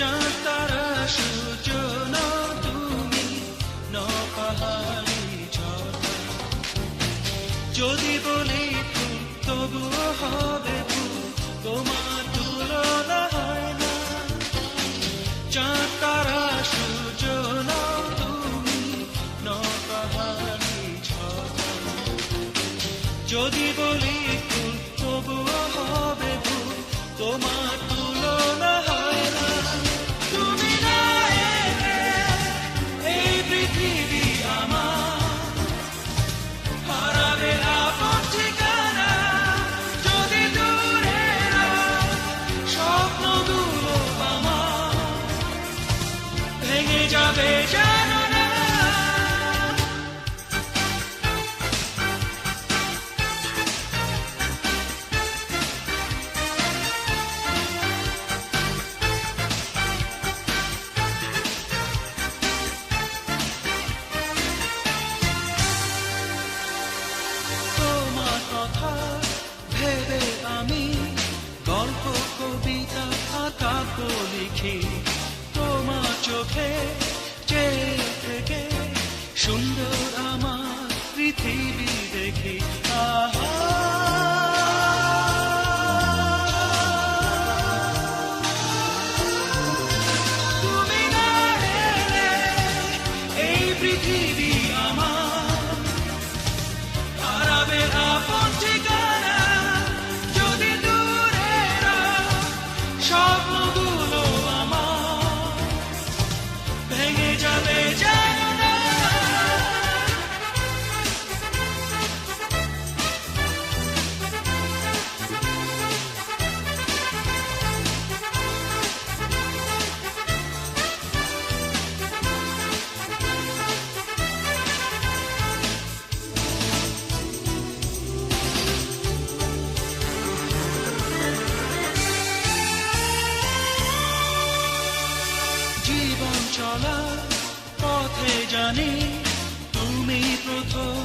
চাঁদ তারা সূর্য নও তুমি, নও পাহাড়ি ঝর্ণা। যদি বলি ফুল তবুও হবে ফুল, তোমার তুলনা হয় না। চাঁদ তারা সূর্য নও তুমি, নও পাহাড়ি ঝর্ণা। যদি বলি ফুল তবুও হবে ফুল, তোমার তুলনা হয় না। তুমি না এলে এই পৃথিবী আমার হারাবে আপন ঠিকানা। যদি দূরে স্বপ্নগুলো আমার ভেঙে যাবে জানো না। তোমার কথা ভেবে আমি গল্প কবিতা আর কাব্য লিখি। তোমার চোখে চেয়ে থেকে সুন্দর আমার পৃথিবী দেখি। আহা তুমি না এলে এই পৃথিবী আমার হারাবে আপন ঠিকানা। যদি দূরে স্বপ্নগুলো আমার ভেঙে যাবে জানো না। জীবন চলা পথে জানি তুমি প্রথম